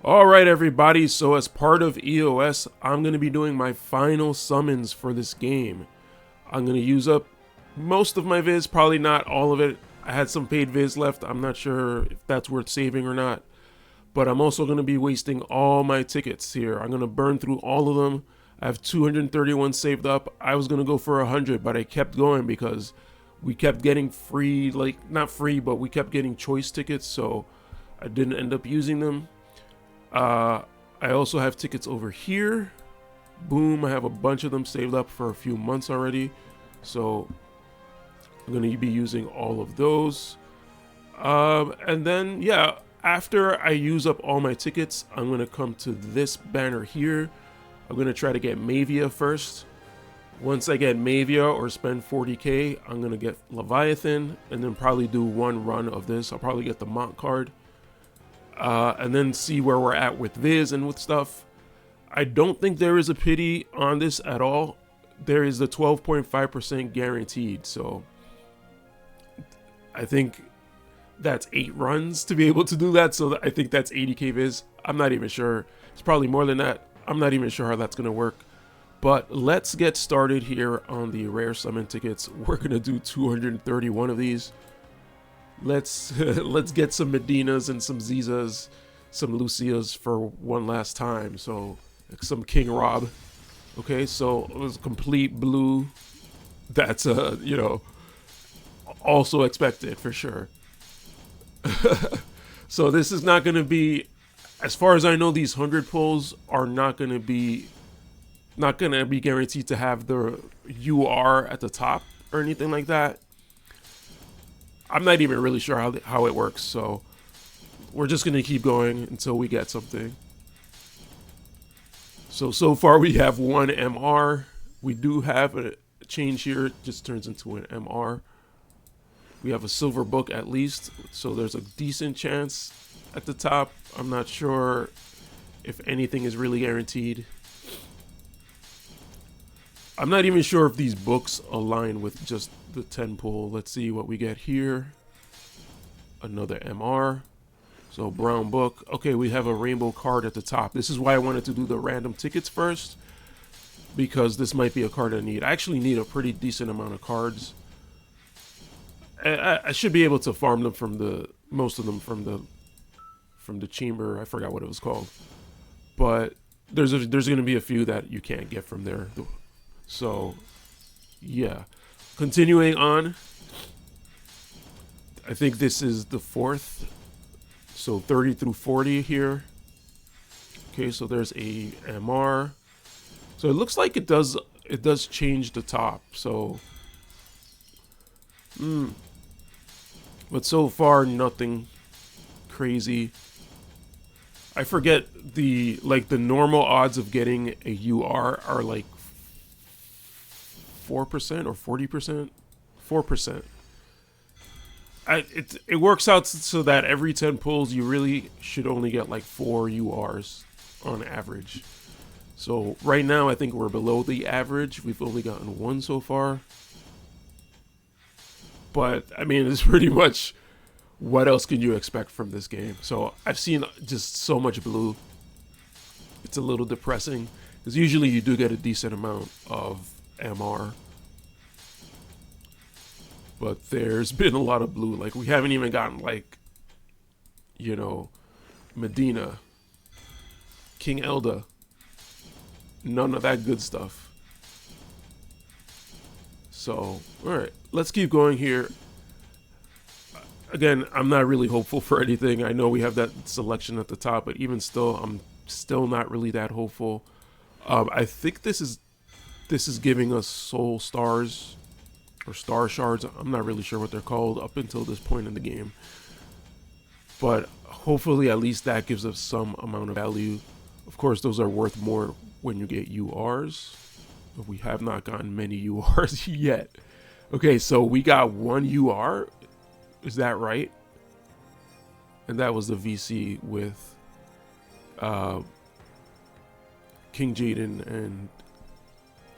Alright everybody, so as part of EOS, I'm going to be doing my final summons for this game. I'm going to use up most of my viz, probably not all of it. I had some paid viz left, I'm not sure if that's worth saving or not. But I'm also going to be wasting all my tickets here. I'm going to burn through all of them. I have 231 saved up. I was going to go for 100, but I kept going because we kept getting free, like not free, but we kept getting choice tickets, so I didn't end up using them. I also have tickets over here. Boom, I have a bunch of them saved up for a few months already. So I'm going to be using all of those. And then, yeah, after I use up all my tickets, I'm going to come to this banner here. I'm going to try to get Mavia first. Once I get Mavia or spend 40k, I'm going to get Leviathan and then probably do one run of this. I'll probably get the Mont card. And then see where we're at with Viz and with stuff. I don't think there is a pity on this at all. There is the 12.5% guaranteed, so I think that's 8 runs to be able to do that, so I think that's 80k Viz. I'm not even sure. It's probably more than that. I'm not even sure how that's going to work. But let's get started here on the rare summon tickets. We're going to do 231 of these. Let's get some Medinas and some Zizas, some Lucias for one last time. So some King Rob. Okay, so it was complete blue. That's you know, also expected for sure. So this is not going to be, as far as I know, these 100 pulls are not going to be guaranteed to have the UR at the top or anything like that. I'm not even really sure how it works, so we're just going to keep going until we get something. So far we have one MR. We do have a change here. It just turns into an MR. We have a silver book at least, so there's a decent chance at the top. I'm not sure if anything is really guaranteed. I'm not even sure if these books align with just the 10 pull. Let's see what we get here. Another MR. So brown book. Okay, we have a rainbow card at the top. This is why I wanted to do the random tickets first, because this might be a card I need. I actually need a pretty decent amount of cards. I should be able to farm them from most of them from the chamber. I forgot what it was called. But there's going to be a few that you can't get from there. So, yeah. Continuing on, I think this is the 4th. So 30 through 40 here. Okay, so there's a MR. So it looks like it does change the top. So, but so far nothing crazy. I forget the normal odds of getting a UR are like 4% or 40%, 4%. It works out so that every 10 pulls you really should only get like 4 URs on average. So right now I think we're below the average. We've only gotten 1 so far. But I mean, it's pretty much, what else can you expect from this game? So I've seen just so much blue. It's a little depressing because usually you do get a decent amount of MR. But there's been a lot of blue. Like, we haven't even gotten, like, you know, Medina, King Elda. None of that good stuff. So, alright, let's keep going here. Again, I'm not really hopeful for anything. I know we have that selection at the top, but even still, I'm still not really that hopeful. I think this is giving us soul stars or star shards. I'm not really sure what they're called up until this point in the game. But hopefully at least that gives us some amount of value. Of course, those are worth more when you get URs. But we have not gotten many URs yet. Okay, so we got 1 UR. Is that right? And that was the VC with King Jaden and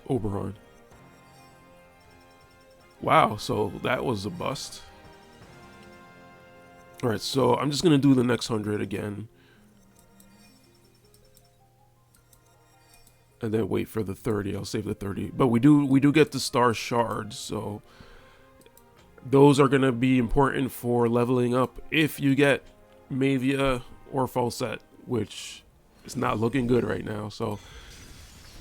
Oberon. Wow, so that was a bust. Alright, so I'm just going to do the next 100 again. and then wait for the 30. I'll save the 30. But we do get the star shards, so those are gonna be important for leveling up if you get Mavia or Falset, which is not looking good right now. So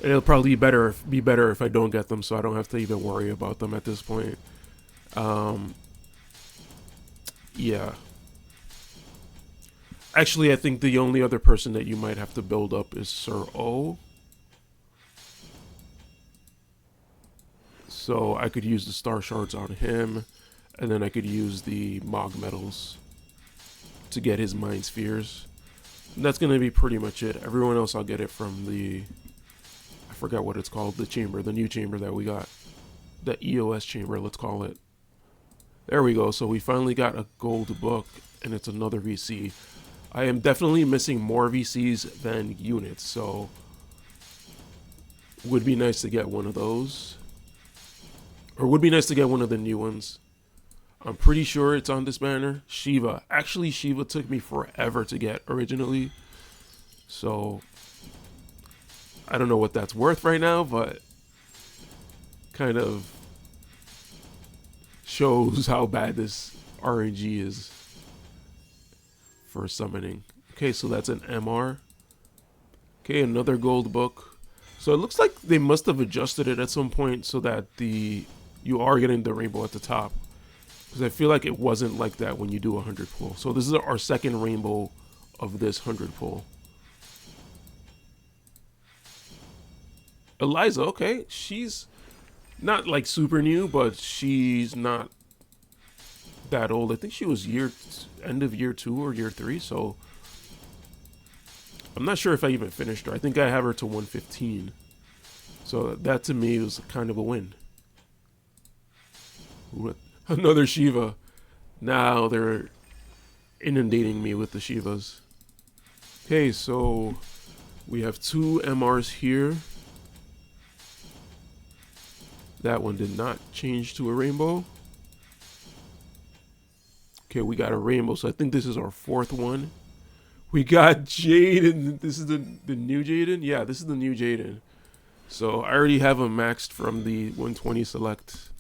it'll probably be better if I don't get them, so I don't have to even worry about them at this point. Yeah. Actually, I think the only other person that you might have to build up is Sir O. So I could use the star shards on him, and then I could use the Mog metals to get his mind spheres. And that's gonna be pretty much it. Everyone else, I'll get it from the, I forgot what it's called, the chamber, the new chamber that we got. The EOS chamber, let's call it. There we go. So we finally got a gold book, and it's another VC. I am definitely missing more VCs than units, so would be nice to get one of those. Or would be nice to get one of the new ones. I'm pretty sure it's on this banner. Shiva. Actually, Shiva took me forever to get originally. So I don't know what that's worth right now, but kind of shows how bad this RNG is for summoning. Okay, so that's an MR. Okay, another gold book. So it looks like they must have adjusted it at some point so that you are getting the rainbow at the top. Because I feel like it wasn't like that when you do a 100 pull. So this is our second rainbow of this 100 pull. Eliza, okay. She's not like super new, but she's not that old. I think she was end of year 2 or year 3, so I'm not sure if I even finished her. I think I have her to 115. So that to me was kind of a win. Another Shiva. Now they're inundating me with the Shivas. Okay, so we have 2 MRs here. That one did not change to a rainbow. Okay, we got a rainbow, so I think this is our 4th one. We got Jaden. This is the new Jaden? Yeah, this is the new Jaden. So I already have him maxed from the 120 select.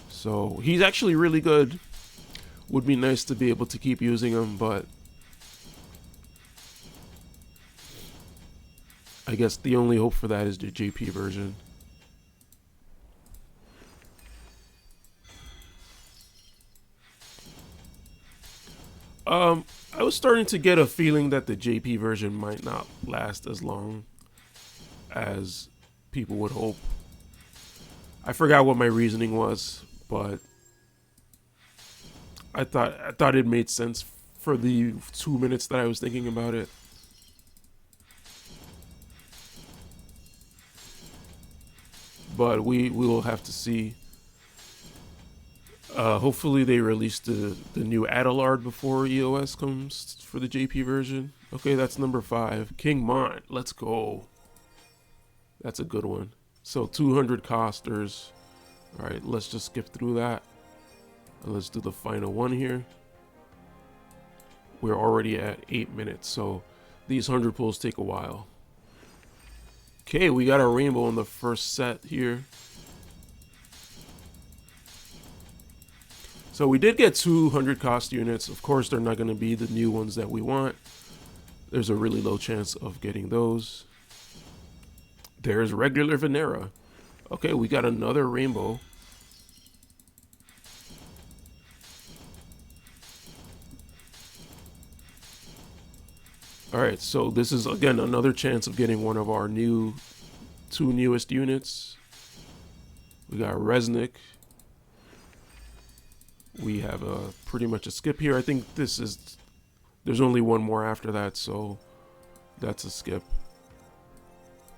So he's actually really good. Would be nice to be able to keep using him, but I guess the only hope for that is the JP version. I was starting to get a feeling that the JP version might not last as long as people would hope. I forgot what my reasoning was, but I thought it made sense for the 2 minutes that I was thinking about it. But we will have to see. Hopefully they release the new Adelard before EOS comes for the JP version. Okay, that's number 5. King Mont, let's go. That's a good one. So 200 costers. All right, let's just skip through that. And let's do the final one here. We're already at 8 minutes, so these 100 pulls take a while. Okay, we got a rainbow in the first set here. So we did get 200 cost units. Of course, they're not going to be the new ones that we want. There's a really low chance of getting those. There's regular Venera. Okay, we got another rainbow. All right, so this is, again, another chance of getting one of our 2 newest units. We got Resnick. We have pretty much a skip here. I think there's only one more after that, so that's a skip.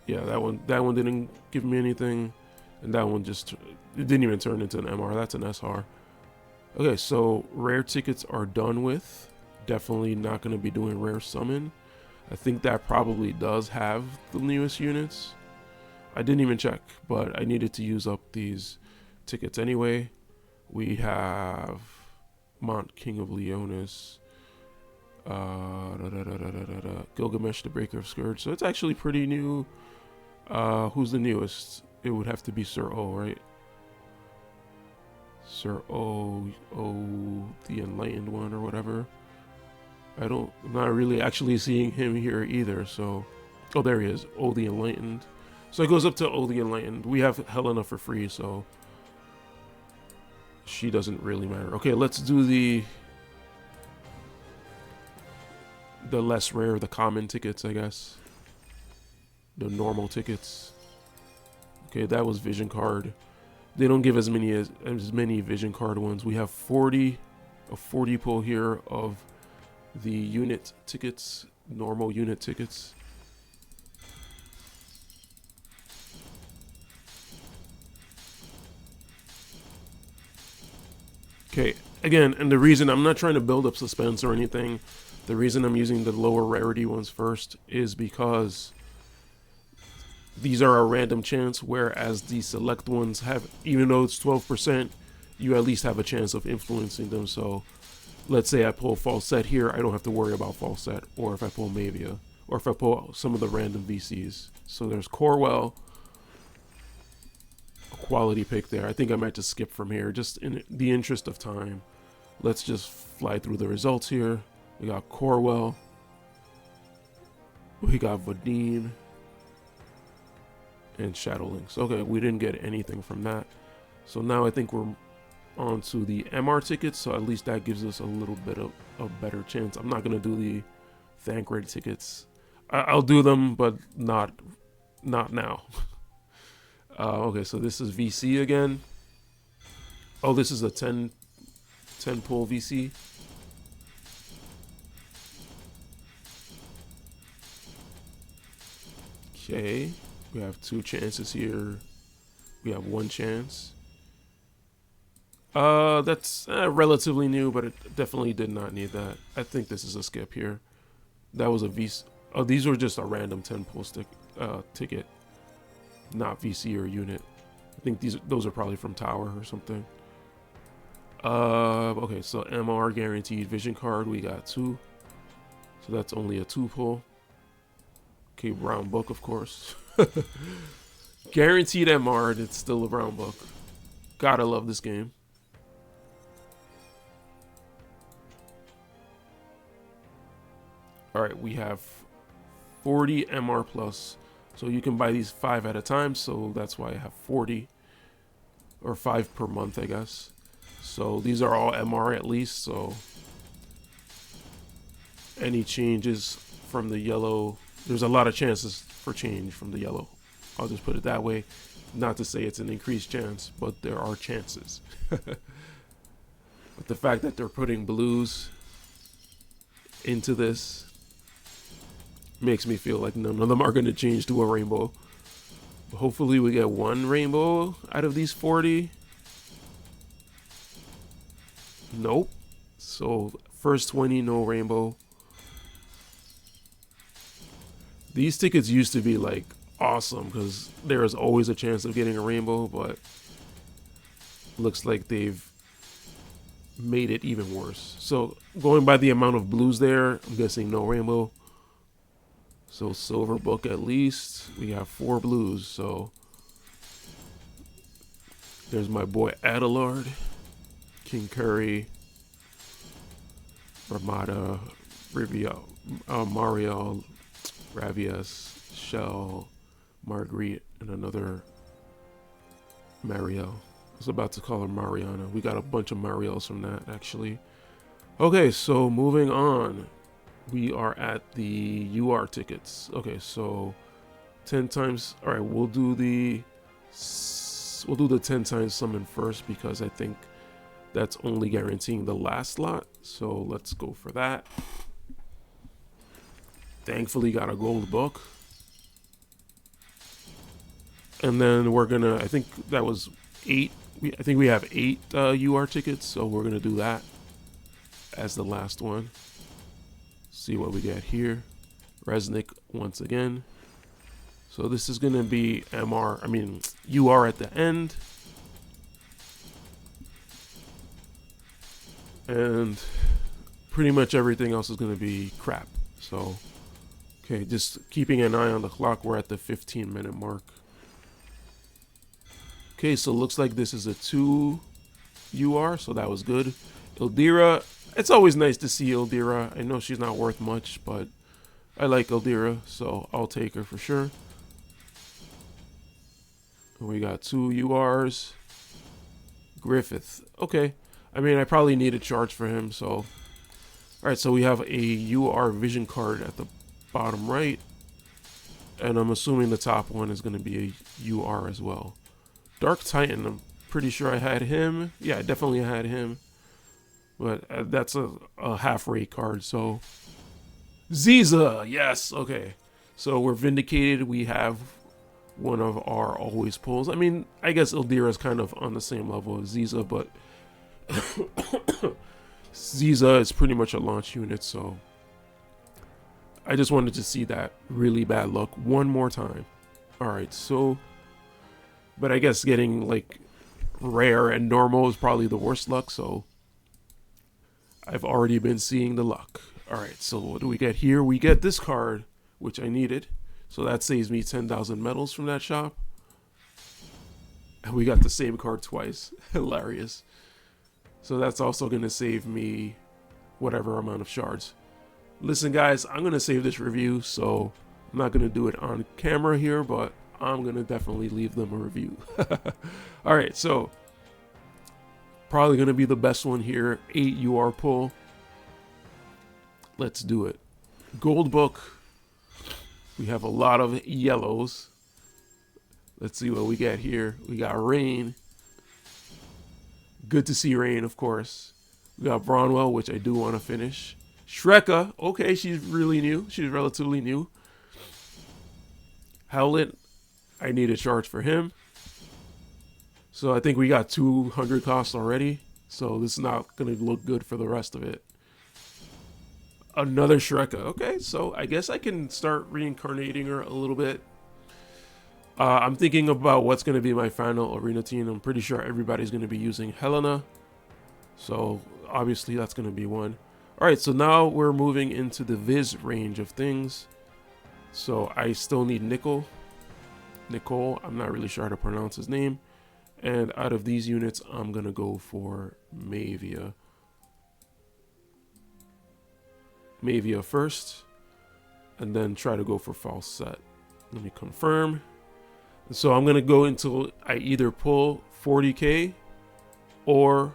Yeah, that one didn't give me anything, and that one it didn't even turn into an MR. That's an SR. Okay, so rare tickets are done with. Definitely not going to be doing rare summon. I think that probably does have the newest units. I didn't even check, but I needed to use up these tickets anyway. We have Mont, King of Leonis, Gilgamesh, the Breaker of Scourge. So it's actually pretty new. Who's the newest? It would have to be Sir O, right? Sir O, the Enlightened one or whatever. I'm not really actually seeing him here either, so. Oh, there he is. O, the Enlightened. So it goes up to O, the Enlightened. We have Helena for free, so. She doesn't really matter. Okay, let's do the less rare, the common tickets, I guess. The normal tickets. Okay, that was vision card. They don't give as many vision card ones. We have 40 pull here of the unit tickets, normal unit tickets. Okay, again, and the reason I'm not trying to build up suspense or anything, the reason I'm using the lower rarity ones first is because these are a random chance, whereas the select ones have, even though it's 12%, you at least have a chance of influencing them. So let's say I pull Falset here, I don't have to worry about Falset, or if I pull Mavia, or if I pull some of the random VCs. So there's Corwell, a quality pick there. I think I might just skip from here, just in the interest of time. Let's just fly through the results here. We got Corwell, we got Vadim, and Shadowlinks. Okay, we didn't get anything from that. So now I think we're on to the MR tickets, so at least that gives us a little bit of a better chance. I'm not gonna do the Thancred tickets. I'll do them, but not now. Okay, so this is VC again. Oh, this is a 10 pull VC. Okay, we have 2 chances here. We have 1 chance. That's relatively new, but it definitely did not need that. I think this is a skip here. That was a VC. Oh, these were just a random 10 pull ticket, not VC or unit. I think those are probably from Tower or something. Okay, so MR guaranteed vision card. We got 2, so that's only a 2 pull. Okay, brown book, of course. Guaranteed MR. It's still a brown book. Gotta love this game. All right, we have 40 MR plus, so you can buy these 5 at a time, so that's why I have 40, or 5 per month, I guess. So these are all MR at least, so any changes from the yellow, there's a lot of chances for change from the yellow. I'll just put it that way. Not to say it's an increased chance, but there are chances. But the fact that they're putting blues into this makes me feel like none of them are going to change to a rainbow. But hopefully we get 1 rainbow out of these 40. Nope. So first 20, no rainbow. These tickets used to be like awesome because there is always a chance of getting a rainbow, but looks like they've made it even worse. So going by the amount of blues there, I'm guessing no rainbow. So silver book at least. We have 4 blues, so there's my boy Adelard, King Curry, Ramada, Mario, Ravias, Shell, Marguerite, and another Marielle. I was about to call her Mariana. We got a bunch of Marielles from that, actually. Okay, so moving on. We are at the UR tickets. Okay, so 10 times. All right, we'll do the 10 times summon first because I think that's only guaranteeing the last lot. So let's go for that. Thankfully got a gold book. And then we're gonna, I think that was 8. I think we have 8 UR tickets, so we're gonna do that as the last one. See what we get here. Resnick once again. So this is gonna be UR at the end. And pretty much everything else is gonna be crap. So Okay, just keeping an eye on the clock. We're at the 15-minute mark. Okay, so looks like this is a 2 UR, so that was good. Ildira, it's always nice to see Ildira. I know she's not worth much, but I like Ildira, so I'll take her for sure. And we got 2 URs. Griffith. Okay. I mean, I probably need a charge for him, so... Alright, so we have a UR vision card at the bottom right. And I'm assuming the top one is going to be a UR as well. Dark Titan, I'm pretty sure I had him. Yeah, I definitely had him. But that's a half-rate card, so... Ziza! Yes! Okay. So we're vindicated. We have one of our always pulls. I mean, I guess Ildira is kind of on the same level as Ziza, but... Ziza is pretty much a launch unit, so... I just wanted to see that really bad luck one more time. Alright, so... But I guess getting, like, rare and normal is probably the worst luck, so... I've already been seeing the luck. Alright, so what do we get here? We get this card, which I needed. So that saves me 10,000 medals from that shop. And we got the same card twice. Hilarious. So that's also going to save me whatever amount of shards. Listen, guys, I'm going to save this review, so I'm not going to do it on camera here, but I'm going to definitely leave them a review. Alright, so probably going to be the best one here. 8 UR pull. Let's do it. Gold book. We have a lot of yellows. Let's see what we get here. We got Rain. Good to see Rain, of course. We got Bronwell, which I do want to finish. Shreka. Okay, she's really new. She's relatively new. Howlet. I need a charge for him. So I think we got 200 costs already. So this is not going to look good for the rest of it. Another Shreka. Okay, so I guess I can start reincarnating her a little bit. I'm thinking about what's going to be my final arena team. I'm pretty sure everybody's going to be using Helena. So obviously that's going to be one. Alright, so now we're moving into the Viz range of things. So I still need Nicole. I'm not really sure how to pronounce his name. And out of these units, I'm going to go for Mavia. Mavia first, and then try to go for Falset. Let me confirm. So I'm going to go until I either pull 40k or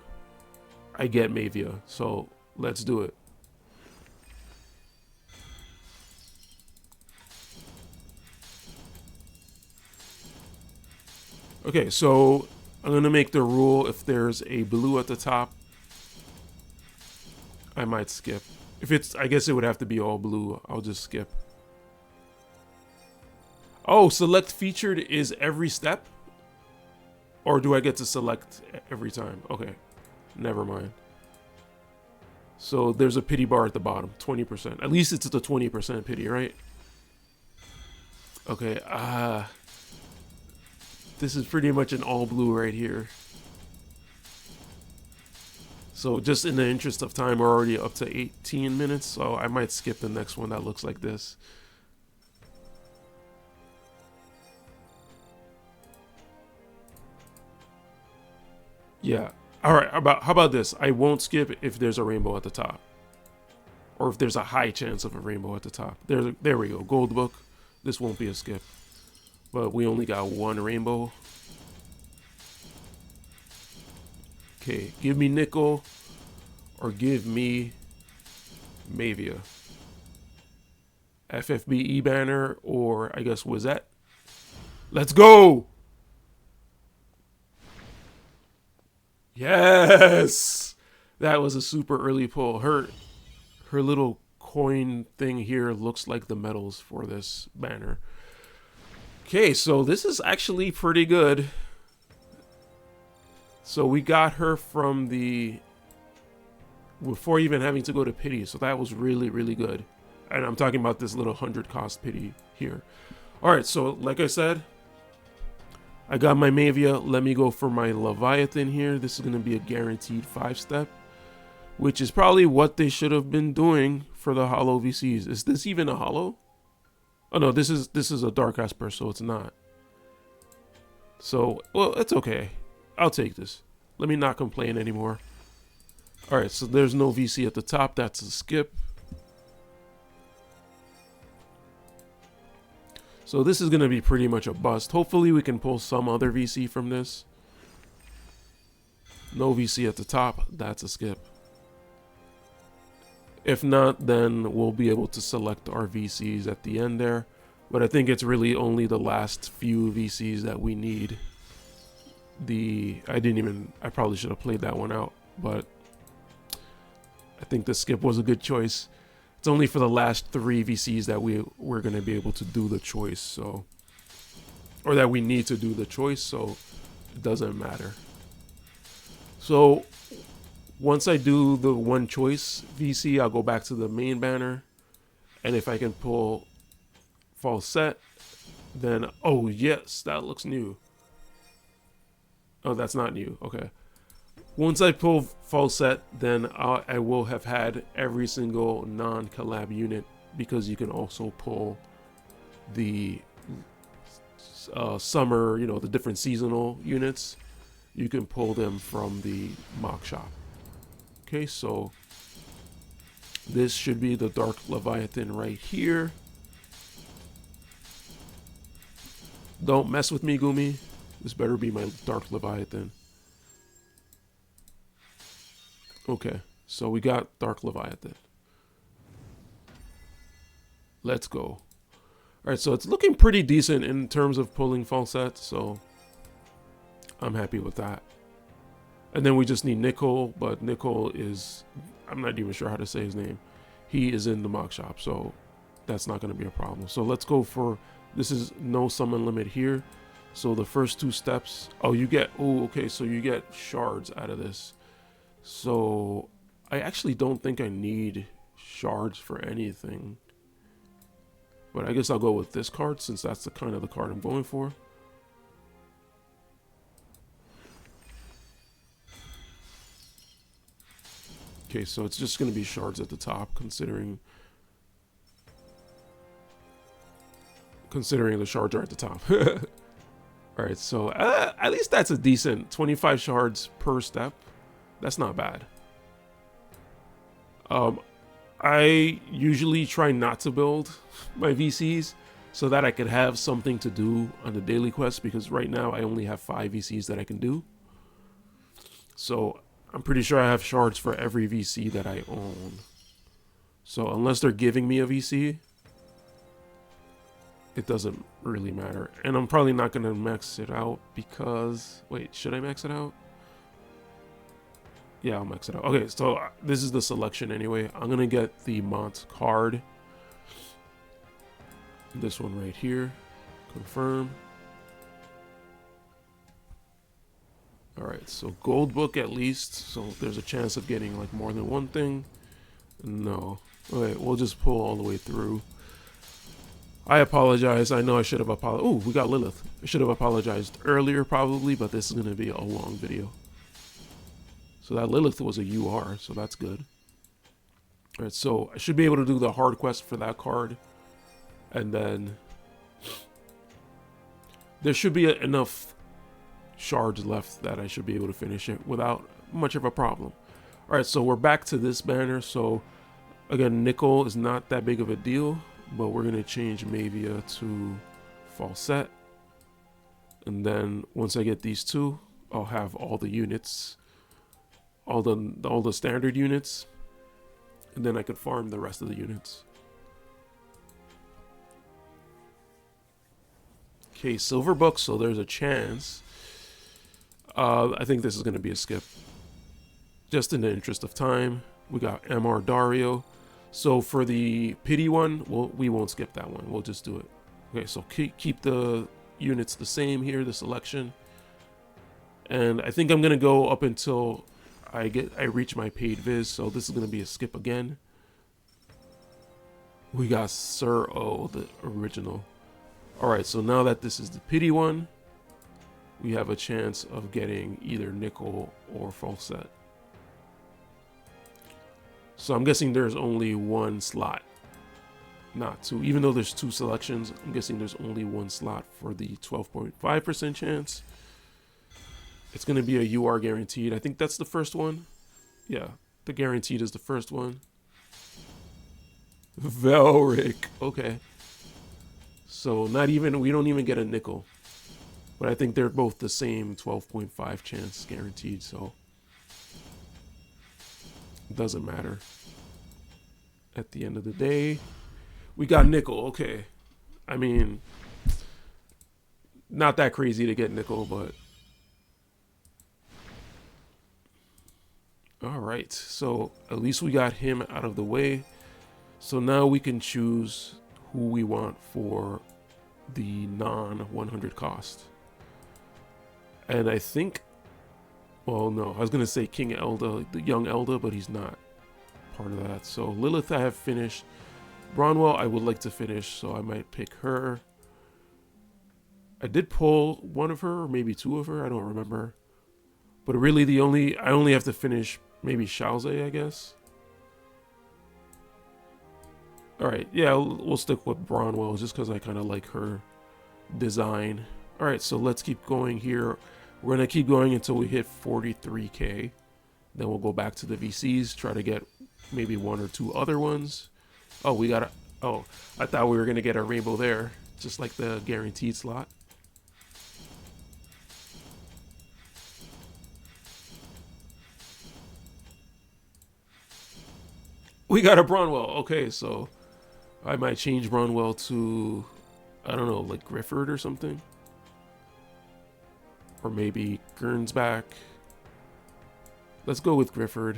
I get Mavia. So let's do it. Okay, so I'm going to make the rule if there's a blue at the top, I might skip. If it's, I guess it would have to be all blue. I'll just skip. Oh, select featured is every step? Or do I get to select every time? Okay, never mind. So there's a pity bar at the bottom, 20%. At least it's the 20% pity, right? Okay, this is pretty much an all blue right here. So just in the interest of time, we're already up to 18 minutes, so I might skip the next one that looks like this. Yeah. All right, how about this? I won't skip if there's a rainbow at the top. Or if there's a high chance of a rainbow at the top. There we go. Gold book. This won't be a skip. But we only got one rainbow. Okay, give me Nickel or give me Mavia. FFBE banner or I guess Wizette. Let's go! Yes! That was a super early pull. Her little coin thing here looks like the medals for this banner. Okay, so this is actually pretty good. So we got her from the... before even having to go to pity. So that was really, really good. And I'm talking about this little 100 cost pity here. Alright, so like I said, I got my Mavia. Let me go for my Leviathan here. This is going to be a guaranteed 5-step. Which is probably what they should have been doing for the holo VCs. Is this even a holo? Oh no, this is a Dark Esper, so it's not. So, well, it's okay. I'll take this. Let me not complain anymore. Alright, so there's no VC at the top. That's a skip. So this is going to be pretty much a bust. Hopefully we can pull some other VC from this. No VC at the top. That's a skip. If not, then we'll be able to select our VCs at the end there. But I think it's really only the last few VCs that we need. I probably should have played that one out, but I think the skip was a good choice. It's only for the last 3 VCs that we're going to be able to do the choice, so, or that we need to do the choice, so it doesn't matter. So once I do the one choice VC, I'll go back to the main banner, and if I can pull false set, then, oh yes, that looks new. Oh, that's not new. Okay. Once I pull false set, then I will have had every single non-collab unit, because you can also pull the summer, you know, the different seasonal units. You can pull them from the mock shop. Okay, so this should be the Dark Leviathan right here. Don't mess with me, Gumi. This better be my Dark Leviathan. Okay, so we got Dark Leviathan. Let's go. Alright, so it's looking pretty decent in terms of pulling false sets, so I'm happy with that. And then we just need Nickel, but Nickel is, I'm not even sure how to say his name. He is in the mock shop, so that's not going to be a problem. So let's go for, this is no summon limit here. So the first 2 steps, oh, you get, oh, okay, so you get shards out of this. So I actually don't think I need shards for anything. But I guess I'll go with this card, since that's the kind of the card I'm going for. Okay, so it's just going to be shards at the top, considering the shards are at the top. Alright, so at least that's a decent 25 shards per step. That's not bad. I usually try not to build my VCs so that I could have something to do on the daily quest, because right now I only have 5 VCs that I can do. So I'm pretty sure I have shards for every VC that I own. So unless they're giving me a VC, it doesn't really matter. And I'm probably not going to max it out because, wait, should I max it out? Yeah, I'll max it out. Okay, so this is the selection anyway. I'm going to get the Mont card. This one right here. Confirm. Alright, so gold book at least. So there's a chance of getting like more than one thing. No. Okay, we'll just pull all the way through. I apologize. I know I should have apologized. Oh, we got Lilith. I should have apologized earlier probably, but this is going to be a long video. So that Lilith was a UR, so that's good. Alright, so I should be able to do the hard quest for that card. And then there should be enough shards left that I should be able to finish it without much of a problem. Alright, so we're back to this banner. So again, Nickel is not that big of a deal, but we're going to change Mavia to Falset. And then once I get these 2, I'll have all the units, all the standard units, and then I could farm the rest of the units. Okay, silver book, so there's a chance. I think this is going to be a skip. Just in the interest of time, we got MR Dario. So for the pity one, we won't skip that one. We'll just do it. Okay, so keep the units the same here, the selection. And I think I'm going to go up until I reach my paid viz. So this is going to be a skip again. We got Sir O, the original. Alright, so now that this is the pity one, we have a chance of getting either Nickel or Falset. So I'm guessing there's only one slot. not to. Even though there's 2 selections, I'm guessing there's only 1 slot for the 12.5% chance. It's going to be a UR guaranteed. I think that's the first one. Yeah, the guaranteed is the first one. Velric. Okay. So not even, we don't even get a nickel. But I think they're both the same 12.5 chance guaranteed, so it doesn't matter. At the end of the day, we got nickel. Okay. I mean, not that crazy to get nickel, but all right. So at least we got him out of the way. So now we can choose who we want for the non-100 cost. And I think, well, no, I was going to say King Elda, the young Elda, but he's not part of that. So Lilith I have finished. Bronwell I would like to finish, so I might pick her. I did pull one of her, or maybe 2 of her, I don't remember. But really I only have to finish maybe Shalze, I guess. Alright, yeah, we'll stick with Bronwell just because I kind of like her design. Alright, so let's keep going here. We're going to keep going until we hit 43k. Then we'll go back to the VCs, try to get maybe 1 or 2 other ones. Oh, we got a... Oh, I thought we were going to get a rainbow there, just like the guaranteed slot. We got a Bronwell. Okay, so I might change Bronwell to, I don't know, like Grifford or something. Or maybe Gernsback. Let's go with Grifford,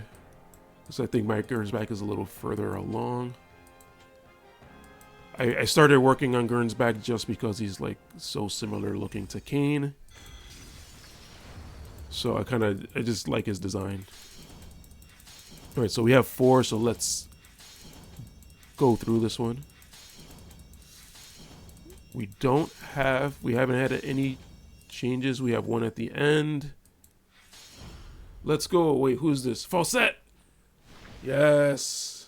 because I think my Gernsback is a little further along. I started working on Gernsback just because he's like so similar looking to Kane. So I just like his design. All right, so we have 4, so let's go through this one. We haven't had any changes. We have 1 at the end. Let's go. Wait, who's this? Falsette! Yes.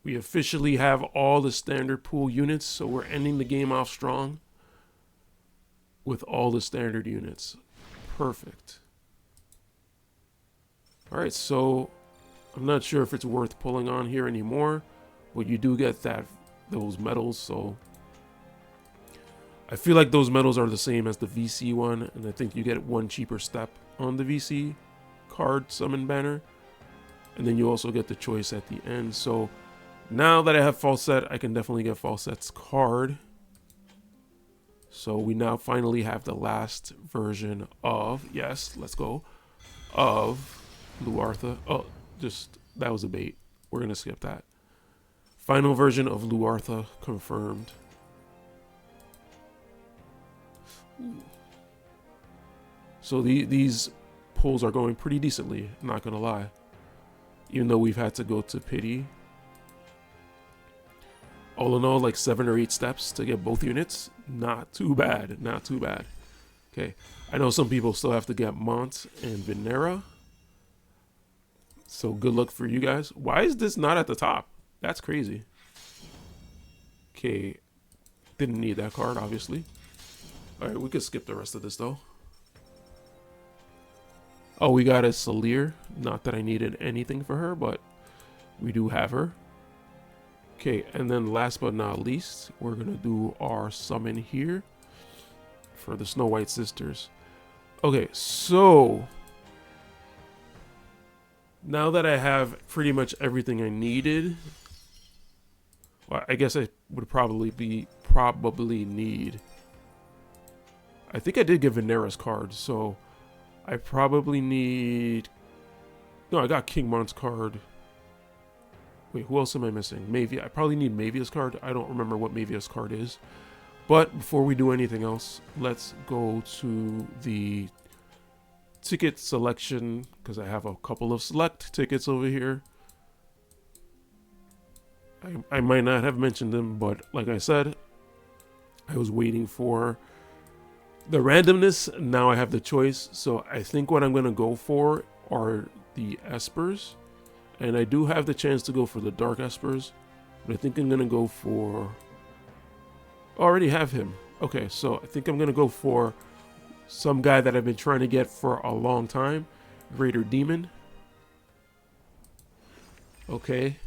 We officially have all the standard pool units, so we're ending the game off strong with all the standard units. Perfect. All right, so I'm not sure if it's worth pulling on here anymore, but you do get those medals, so I feel like those medals are the same as the VC one, and I think you get 1 cheaper step on the VC card summon banner, and then you also get the choice at the end. So now that I have Falsette, I can definitely get Falsette's card. So we now finally have the last version of, yes, let's go, of Luartha. Oh, that was a bait. We're going to skip that. Final version of Luartha confirmed. So these pulls are going pretty decently, not going to lie. Even though we've had to go to pity. All in all, like 7 or 8 steps to get both units. Not too bad, not too bad. Okay, I know some people still have to get Mont and Venera. So good luck for you guys. Why is this not at the top? That's crazy. Okay, didn't need that card, obviously. All right, we could skip the rest of this, though. Oh, we got a Salir. Not that I needed anything for her, but we do have her. Okay, and then last but not least, we're going to do our summon here for the Snow White Sisters. Okay, so now that I have pretty much everything I needed, well, I guess I would probably need. I think I did get Venera's card, so I probably need. No, I got King Mont's card. Wait, who else am I missing? Mavia. I probably need Mavia's card. I don't remember what Mavia's card is. But before we do anything else, let's go to the ticket selection, because I have a couple of select tickets over here. I might not have mentioned them, but like I said, I was waiting for the randomness. Now I have the choice. So I think what I'm going to go for are the Espers. And I do have the chance to go for the Dark Espers. But I think I'm gonna go for... I already have him. Okay, so I think I'm gonna go for some guy that I've been trying to get for a long time. Greater Demon. Okay.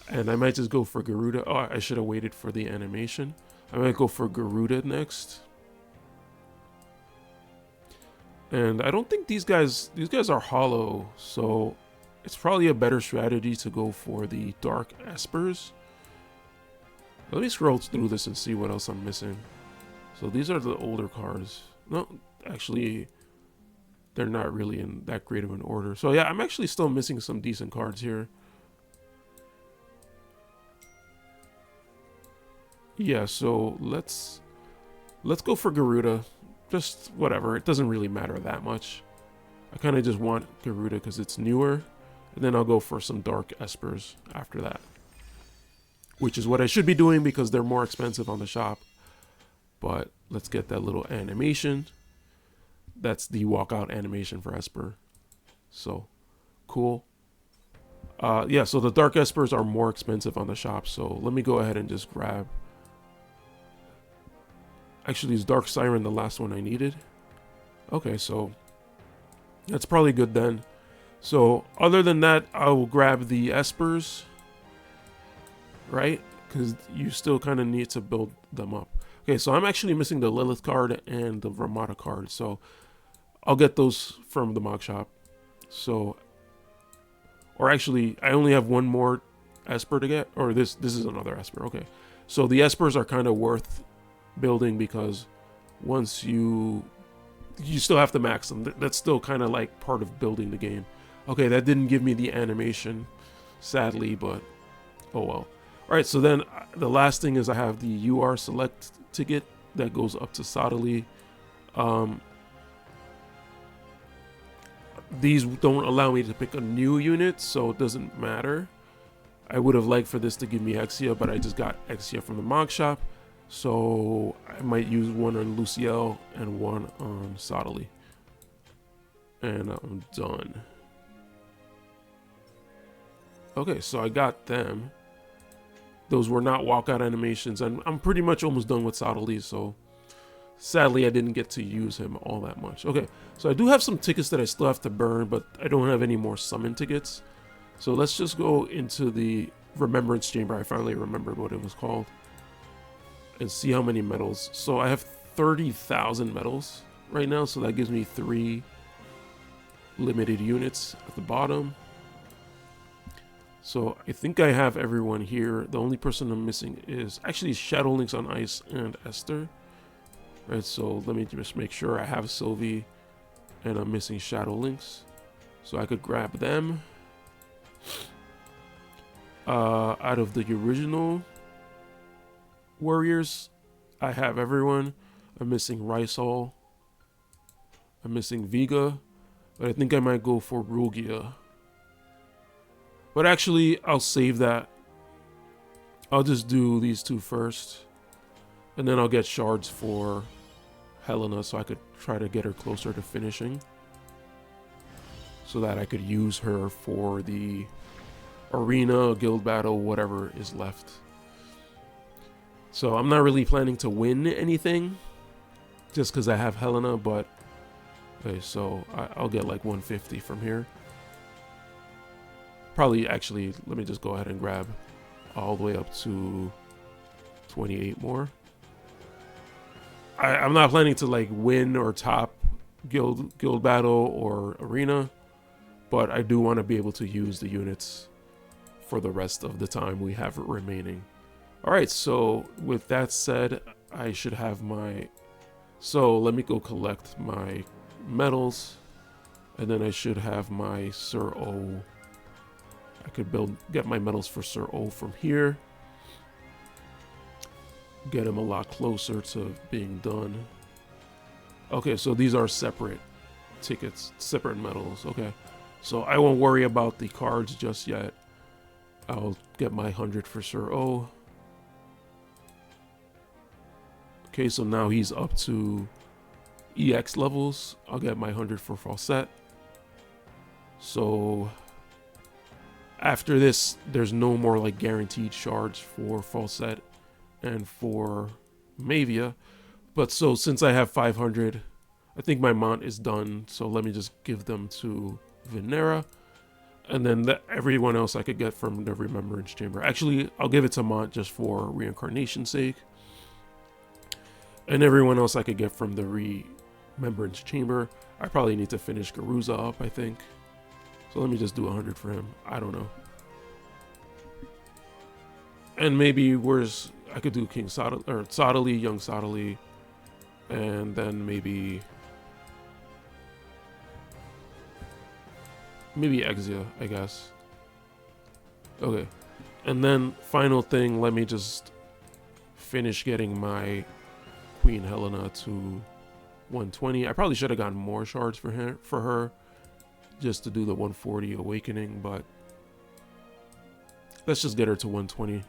And I might just go for Garuda. Oh, I should have waited for the animation. I might go for Garuda next. And I don't think these guys are hollow, so it's probably a better strategy to go for the Dark Espers. Let me scroll through this and see what else I'm missing. So these are the older cards. No, actually, they're not really in that great of an order. So yeah, I'm actually still missing some decent cards here. Yeah, so let's go for Garuda. Just whatever, it doesn't really matter that much. I kind of just want Garuda because it's newer, and then I'll go for some Dark Espers after that, which is what I should be doing because they're more expensive on the shop. But let's get that little animation. That's the walkout animation for Esper. So cool. Yeah, so the Dark Espers are more expensive on the shop, so let me go ahead and just grab... Actually, is Dark Siren the last one I needed? Okay, so that's probably good then. So other than that, I will grab the Espers, right? Because you still kind of need to build them up. Okay, so I'm actually missing the Lilith card and the Ramada card, so I'll get those from the Mog Shop. So, or actually, I only have one more Esper to get, or this is another Esper. Okay, so the Espers are kind of worth building because once you still have to max them. That's still kind of like part of building the game. Okay, that didn't give me the animation, sadly, but oh well. All right, so then the last thing is I have the UR select ticket that goes up to Sodali. These don't allow me to pick a new unit, so it doesn't matter. I would have liked for this to give me Exia, but I just got Exia from the Mog Shop. So I might use one on Luciel and one on Sodali. And I'm done. Okay, so I got them. Those were not walkout animations, and I'm pretty much almost done with Sodali, so sadly I didn't get to use him all that much. Okay, so I do have some tickets that I still have to burn, but I don't have any more summon tickets. So let's just go into the Remembrance Chamber. I finally remembered what it was called. And see how many medals. So I have 30,000 medals right now, so that gives me 3 limited units at the bottom. So I think I have everyone here. The only person I'm missing is actually Shadow Links on Ice and Esther. Right, so let me just make sure I have Sylvie and I'm missing Shadow Links. So I could grab them. Out of the original warriors, I have everyone. I'm missing Rysol. I'm missing Vega. But I think I might go for Rugia. But actually, I'll save that. I'll just do these two first. And then I'll get shards for Helena so I could try to get her closer to finishing. So that I could use her for the arena, guild battle, whatever is left. So I'm not really planning to win anything. Just because I have Helena, but... Okay, so I'll get like 150 from here. Probably, actually, let me just go ahead and grab all the way up to 28 more. I'm not planning to like win or top guild battle or arena, but I do want to be able to use the units for the rest of the time we have remaining. All right, so with that said, I should have my... So let me go collect my medals, and then I should have my Sir O. I could get my medals for Sir O from here. Get him a lot closer to being done. Okay, so these are separate tickets, separate medals. Okay, so I won't worry about the cards just yet. I'll get my 100 for Sir O. Okay, so now he's up to EX levels. I'll get my 100 for Fawcett. So After this, there's no more like guaranteed shards for Falset and for Mavia. But so since I have 500, I think my Mont is done. So let me just give them to Venera. And then everyone else I could get from the Remembrance Chamber. Actually, I'll give it to Mont just for reincarnation's sake. And everyone else I could get from the Remembrance Chamber. I probably need to finish Garuza up, I think. So let me just do 100 for him. I don't know. And maybe I could do King Sodali, or Sodali, Young Sodali. And then maybe Exia, I guess. Okay. And then final thing, let me just finish getting my Queen Helena to 120. I probably should have gotten more shards for her just to do the 140 awakening, but let's just get her to 120.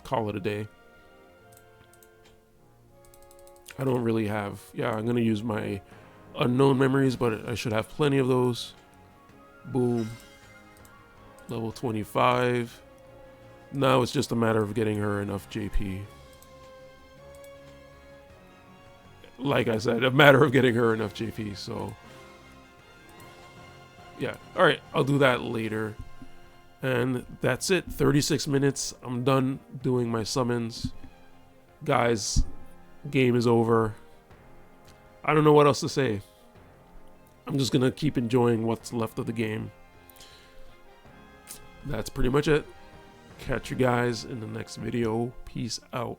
Call it a day. I don't really have, yeah, I'm gonna use my unknown memories, but I should have plenty of those. Boom. Level 25. Now it's just a matter of getting her enough JP. Like I said, a matter of getting her enough JP, so yeah. Alright, I'll do that later. And that's it. 36 minutes. I'm done doing my summons. Guys, game is over. I don't know what else to say. I'm just gonna keep enjoying what's left of the game. That's pretty much it. Catch you guys in the next video. Peace out.